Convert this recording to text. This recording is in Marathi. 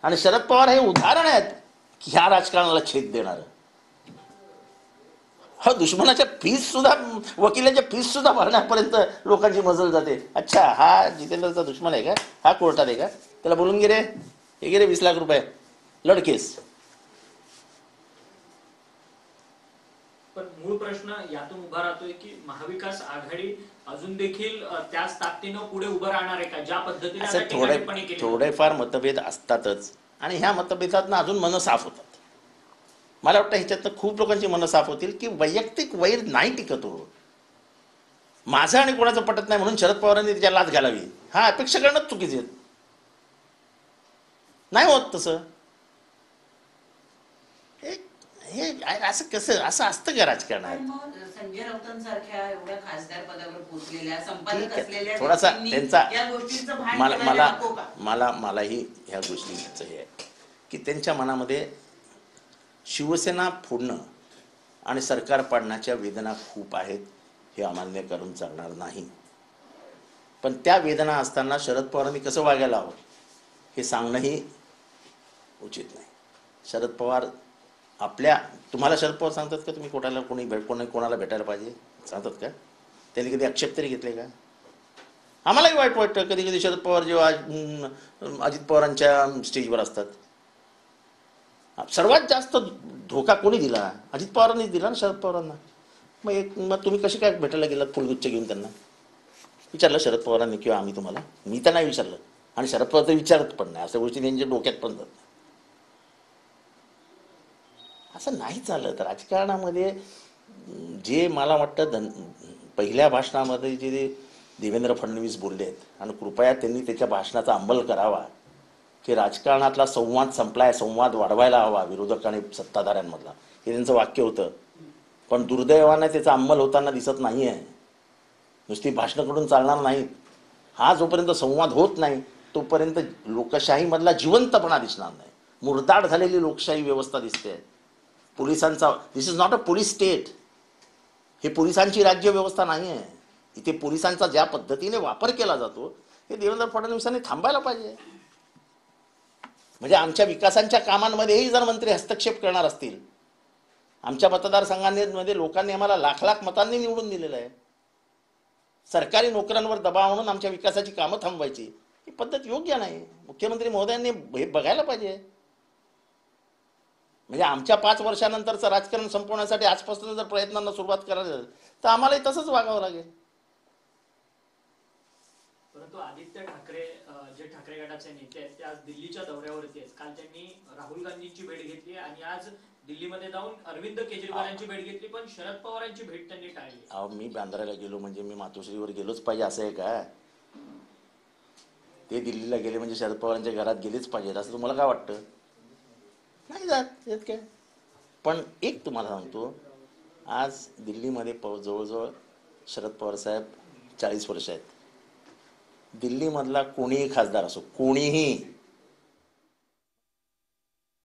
आणि शरद पवार हे उदाहरण आहेत की ह्या राजकारणाला छेद देणार. हा दुश्मनाच्या फीस सुद्धा, वकिलाच्या फीस सुद्धा भरण्यापर्यंत लोकांची मजल जाते. अच्छा, हा जितेंद्रचा दुश्मन आहे का, हा कोर्टात आहे का, त्याला बोलून गे रे, हे गे रे 20 लाख रुपये लढकेस. पण मूळ प्रश्न यातून उभा राहतोय की महाविकास आघाडी अजून देखील त्याच ताकदीनं पुढे उभं राहणार आहे का, ज्या पद्धतीने थोडेफार मतभेद असतातच आणि ह्या मतभेदातनं अजून मन साफ होतात. मला वाटतं ह्याच्यातनं खूप लोकांची मनं साफ होतील की वैयक्तिक वैर नाही टिकत हो. माझं आणि कोणाचं पटत नाही म्हणून शरद पवारांनी त्याच्या लाच घालावी, हा अपेक्षा करणंच चुकीचे नाही होत तसं. हे असं कसं असं असतं का राजकारणात. संजय राऊतांसारख्या एवढ्या खासदार पदावर पोहोचलेल्या संपादक असलेल्या थोडासा त्यांचा या गोष्टींचं भान मलाही ह्या गोष्टीचं हे आहे की त्यांच्या मनामध्ये शिवसेना फोडणं आणि सरकार पाडण्याच्या वेदना खूप आहेत, हे अमान्य करून चालणार नाही. पण त्या वेदना असताना शरद पवारांनी कसं वागायला हवं हे सांगणंही उचित नाही. शरद पवार तुम्हाला शरद पवार सांगतात का तुम्ही कोणाला भेटायला पाहिजे, सांगतात का? त्यांनी कधी आक्षेप तरी घेतले का? आम्हालाही वाईट वाटतं कधी कधी शरद पवार जेव्हा अजित पवारांच्या स्टेजवर असतात. सर्वात जास्त धोका कोणी दिला? अजित पवारांनीच दिला ना शरद पवारांना. मग तुम्ही कसे काय भेटायला गेलात फुलगुच्छ घेऊन? त्यांना विचारलं शरद पवारांनी किंवा आम्ही तुम्हाला? मी तर नाही विचारलं आणि शरद पवार तर विचारत पण नाही. अशा गोष्टी त्यांच्या डोक्यात पण जात नाही. असं नाही चालत राजकारणामध्ये. जे मला वाटतं पहिल्या भाषणामध्ये जे देवेंद्र फडणवीस बोलले आहेत आणि कृपया त्यांनी त्याच्या भाषणाचा अंमल करावा की राजकारणातला संवाद संपलाय, संवाद वाढवायला हवा विरोधक आणि सत्ताधाऱ्यांमधला, हे त्यांचं वाक्य होतं. पण दुर्दैवाने त्याचा अंमल होताना दिसत नाही आहे. नुसती भाषणं करून चालणार नाहीत. हा जोपर्यंत संवाद होत नाही तोपर्यंत लोकशाहीमधला जिवंतपणा दिसणार नाही. मुरदाड झालेली लोकशाही व्यवस्था दिसते. पोलिसांचा, this is not a police state. हे पोलिसांची राज्य व्यवस्था नाही आहे. इथे पोलिसांचा ज्या पद्धतीने वापर केला जातो हे देवेंद्र फडणवीसांनी थांबायला पाहिजे. म्हणजे आमच्या विकासांच्या कामांमध्येही जर मंत्री हस्तक्षेप करणार असतील, आमच्या मतदारसंघांमध्ये लोकांनी आम्हाला लाख लाख मतांनी निवडून दिलेलं आहे. सरकारी नोकऱ्यांवर दबाव आणून आमच्या विकासाची कामं थांबवायची, ही पद्धत योग्य नाही. मुख्यमंत्री महोदयांनी हे बघायला पाहिजे. म्हणजे आमच्या 5 वर्षानंतरचं राजकारण संपवण्यासाठी आजपासून जर प्रयत्नांना सुरुवात करायला तर आम्हालाही तसंच वागावं लागेल. परंतु आदित्य ठाकरे जे ठाकरे गटाचे नेते आहेत ते आज दिल्लीच्या दौऱ्यावरती आहेत. काल त्यांनी राहुल गांधींची भेट घेतली आणि आज दिल्लीमध्ये जाऊन अरविंद केजरीवाल यांची भेट घेतली, पण शरद पवारांची भेट त्यांनी टाळली. मी बांद्राला गेलो म्हणजे मी मातोश्रीवर गेलोच पाहिजे असं आहे का? ते दिल्लीला गेले म्हणजे शरद पवारांच्या घरात गेलेच पाहिजेत असं तुम्हाला काय वाटतं? नाही जात येत काय. पण एक तुम्हाला सांगतो, आज दिल्लीमध्ये जवळजवळ शरद पवार साहेब 40 वर्ष आहेत. दिल्लीमधला कोणीही खासदार असो, कोणीही